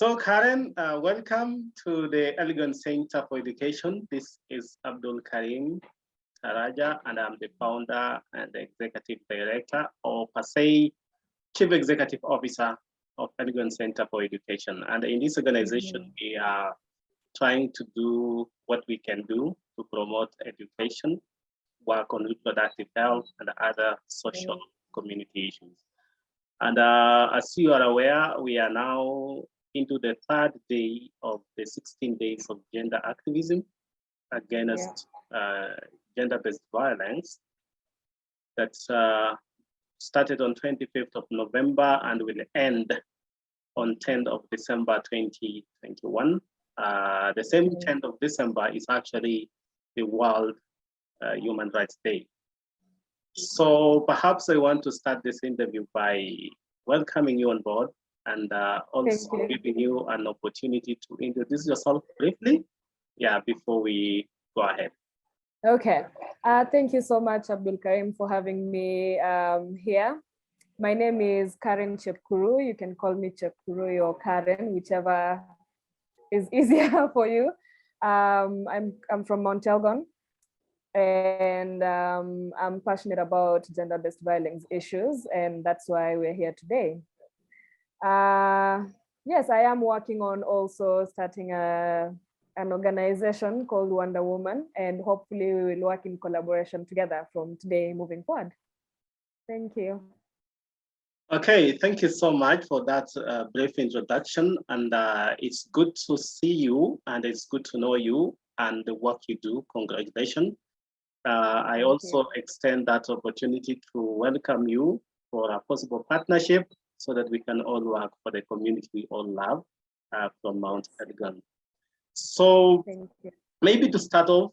So Karen, welcome to the Elegant Center for Education. This is Abdul Karim Taraja, and I'm the founder and the executive director, or per se, chief executive officer of Elegant Center for Education. And in this organization, we are trying to do what we can do to promote education, work on reproductive health, and other social community issues. And as you are aware, we are now into the third day of the 16 days of gender activism against gender-based violence that started on 25th of November and will end on 10th of December 2021. The same 10th of December is actually the World Human Rights Day. So perhaps I want to start this interview by welcoming you on board and also giving you an opportunity to introduce yourself briefly, before we go ahead. Okay, thank you so much, Abdul Karim, for having me here. My name is Karen Chepkurui. You can call me Chepkurui or Karen, whichever is easier for you. I'm from Mount Elgon, and I'm passionate about gender-based violence issues, and that's why we're here today. Yes, I am working on also starting an organization called Wonder Woman, and hopefully we will work in collaboration together from today moving forward. Thank you. Okay, thank you so much for that brief introduction. And it's good to see you, and it's good to know you and the work you do. Congratulations. I also extend that opportunity to welcome you for a possible partnership so that we can all work for the community we all love from Mount Elgon. So maybe to start off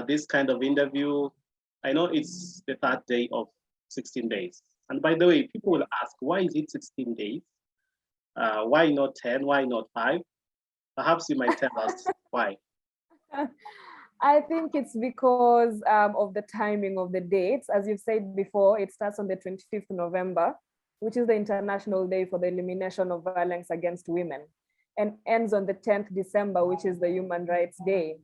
this kind of interview, I know it's the third day of 16 days. And by the way, people will ask, why is it 16 days? Why not 10? Why not 5? Perhaps you might tell us why. I think it's because of the timing of the dates. As you've said before, it starts on the 25th of November, which is the International Day for the Elimination of Violence Against Women, and ends on the 10th December, which is the Human Rights Day.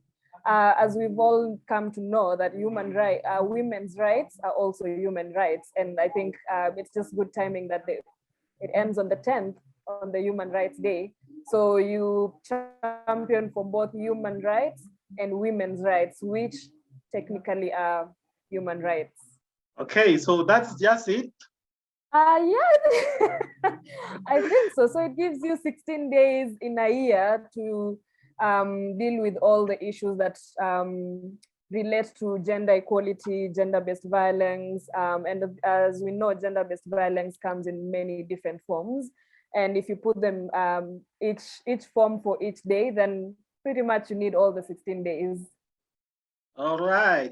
As we've all come to know that women's rights are also human rights. And I think it's just good timing that it ends on the 10th on the Human Rights Day. So you champion for both human rights and women's rights, which technically are human rights. Okay, so that's just it? Yeah, I think so. So it gives you 16 days in a year to deal with all the issues that relate to gender equality, gender-based violence. And as we know, gender-based violence comes in many different forms. And if you put them each form for each day, then pretty much you need all the 16 days. All right.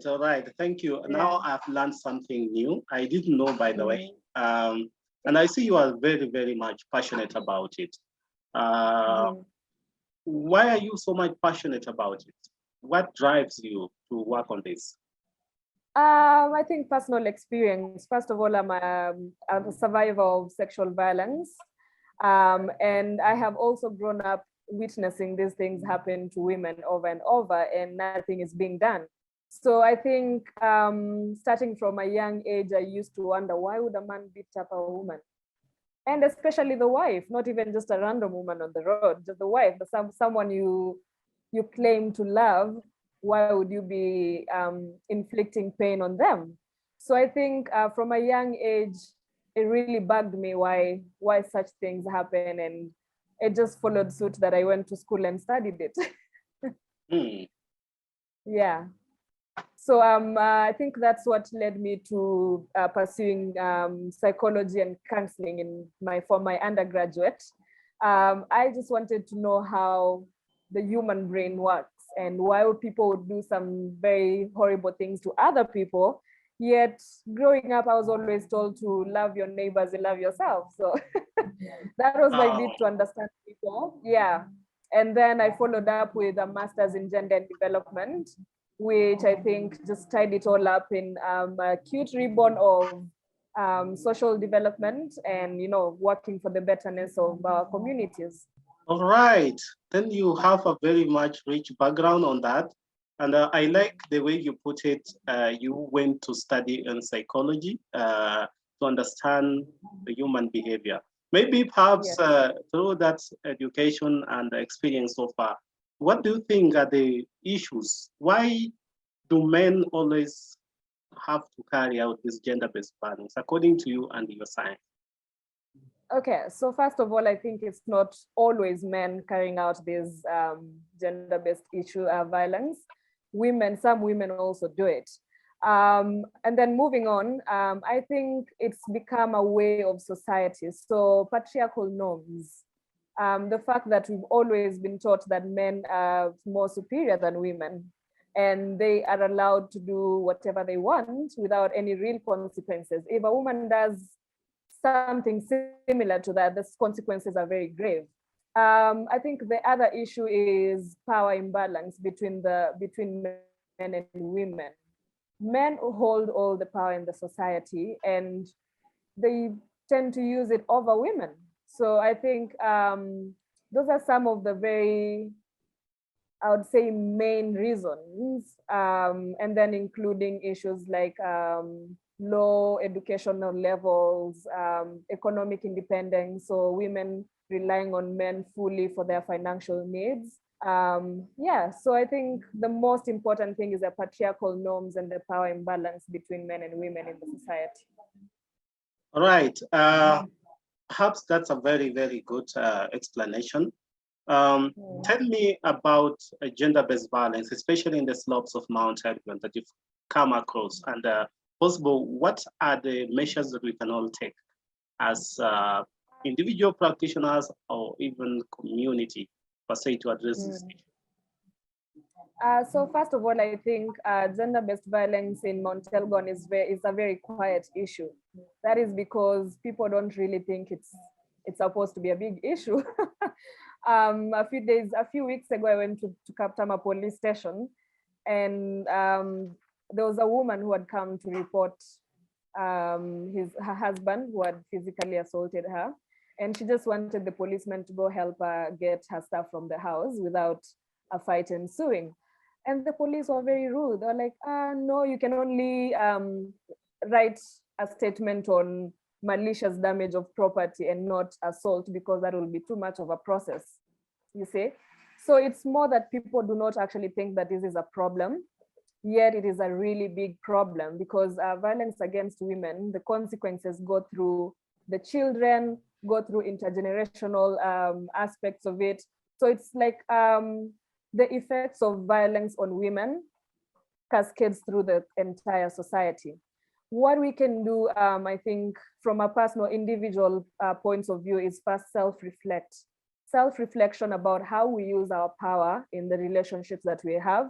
Thank you. Yeah. Now I've learned something new. I didn't know, by the way. And I see you are very, very much passionate about it. Why are you so much passionate about it? What drives you to work on this? I think personal experience. First of all, I'm a survivor of sexual violence. And I have also grown up witnessing these things happen to women over and over, and nothing is being done. So I think starting from a young age, I used to wonder, why would a man beat up a woman? And especially the wife, not even just a random woman on the road, just the wife, someone you claim to love. Why would you be inflicting pain on them? So I think from a young age, it really bugged me why such things happen, and it just followed suit that I went to school and studied it. Yeah. So I think that's what led me to pursuing psychology and counseling for my undergraduate. I just wanted to know how the human brain works and why people would do some very horrible things to other people. Yet growing up, I was always told to love your neighbors and love yourself. So that was my bit to understand people. Yeah. And then I followed up with a master's in gender and development, which I think just tied it all up in a cute ribbon of social development and, working for the betterness of our communities. All right, then you have a very much rich background on that. And I like the way you put it. You went to study in psychology to understand the human behavior. Maybe perhaps Yes. through that education and experience so far, what do you think are the issues? Why do men always have to carry out this gender-based violence, according to you and your science? Okay, so first of all, I think it's not always men carrying out this gender-based issue violence. Some women also do it. And then moving on, I think it's become a way of society. So patriarchal norms, the fact that we've always been taught that men are more superior than women, and they are allowed to do whatever they want without any real consequences. If a woman does something similar to that, the consequences are very grave. I think the other issue is power imbalance between men and women. Men hold all the power in the society, and they tend to use it over women. So I think those are some of the very, I would say, main reasons, and then including issues like low educational levels, economic independence, so women relying on men fully for their financial needs. Yeah, so I think the most important thing is the patriarchal norms and the power imbalance between men and women in the society. All right. Perhaps that's a very, very good explanation. Tell me about gender-based violence, especially in the slopes of Mount Elgon that you've come across, and possible, what are the measures that we can all take as individual practitioners or even community, per se, to address this issue? So first of all, I think gender-based violence in Mount Elgon is a very quiet issue. That is because people don't really think it's supposed to be a big issue. A few weeks ago, I went to Kaptama police station, and there was a woman who had come to report her husband who had physically assaulted her, and she just wanted the policeman to go help her get her stuff from the house without a fight ensuing. And the police were very rude. They were like, no, you can only write a statement on malicious damage of property and not assault, because that will be too much of a process, you see. So it's more that people do not actually think that this is a problem, yet it is a really big problem, because violence against women, the consequences go through the children, go through intergenerational aspects of it. So it's like the effects of violence on women cascades through the entire society. What we can do, I think, from a personal, individual points of view, is first self-reflect. Self-reflection about how we use our power in the relationships that we have,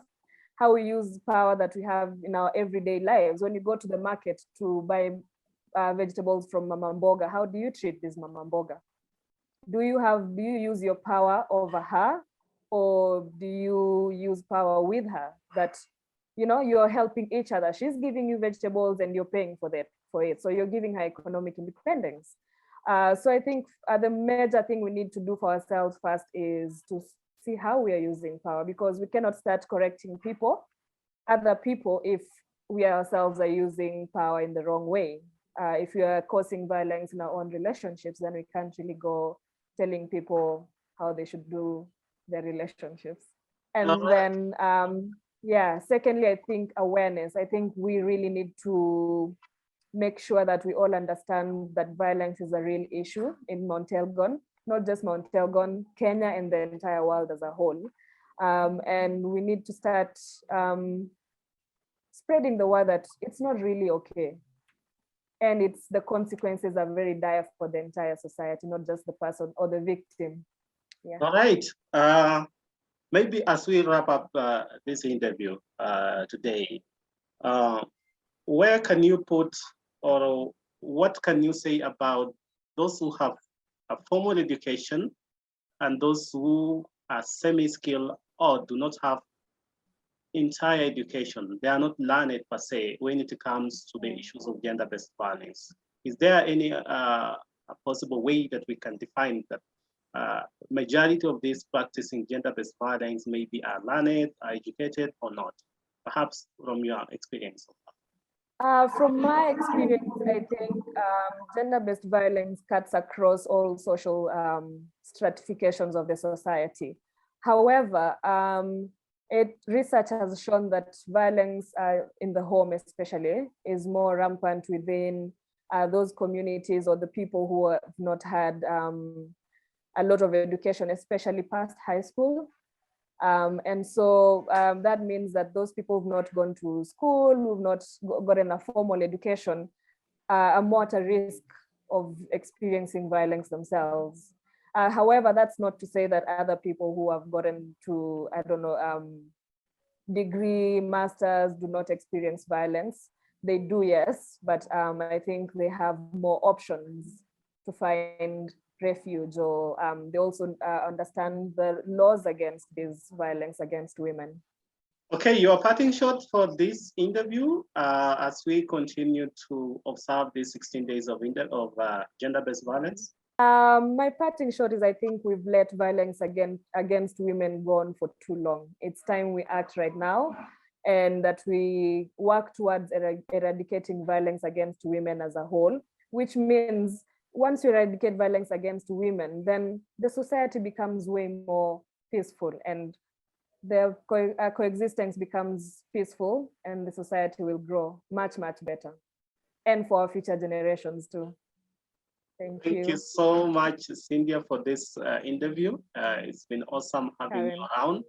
how we use power that we have in our everyday lives. When you go to the market to buy vegetables from Mama Mboga, how do you treat this Mama Mboga? Do you use your power over her, or do you use power with her, that you're helping each other? She's giving you vegetables and you're paying for it. So you're giving her economic independence. So I think the major thing we need to do for ourselves first is to see how we are using power, because we cannot start correcting other people, if we ourselves are using power in the wrong way. If we are causing violence in our own relationships, then we can't really go telling people how they should do their relationships. And then, yeah, secondly, I think awareness. I think we really need to make sure that we all understand that violence is a real issue in Mount Elgon, not just Mount Elgon, Kenya and the entire world as a whole. And we need to start spreading the word that it's not really okay. And the consequences are very dire for the entire society, not just the person or the victim. Yeah. All right. Maybe as we wrap up this interview today, where can you put, or what can you say about those who have a formal education and those who are semi-skilled or do not have entire education? They are not learned per se when it comes to the issues of gender-based violence. Is there any possible way that we can define that majority of these practicing gender-based violence maybe are learned, are educated or not? Perhaps from your experience. From my experience, I think gender-based violence cuts across all social stratifications of the society. However, research has shown that violence in the home especially is more rampant within those communities or the people who have not had a lot of education, especially past high school. And so that means that those people who've not gone to school, who've not gotten a formal education, are more at a risk of experiencing violence themselves. However, that's not to say that other people who have gotten to, I don't know, degree, masters do not experience violence. They do, yes, but I think they have more options to find refuge, or they also understand the laws against this violence against women. Okay, your parting shot for this interview as we continue to observe these 16 days of gender-based violence? My parting shot is I think we've let violence against women go on for too long. It's time we act right now, and that we work towards eradicating violence against women as a whole, which means once you eradicate violence against women, then the society becomes way more peaceful, and their coexistence becomes peaceful, and the society will grow much, much better. And for our future generations too. Thank you so much, Cynthia, for this interview. It's been awesome having Karen. you around.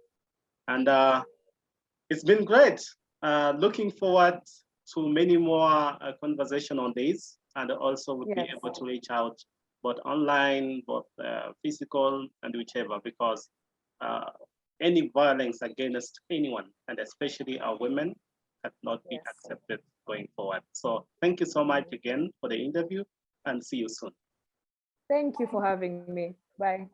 And it's been great. Looking forward to many more conversation on this, and also we'll be able to reach out both online, both physical, and whichever, because any violence against anyone, and especially our women, cannot be accepted going forward. So thank you so much again for the interview, and see you soon. Thank you for having me. Bye.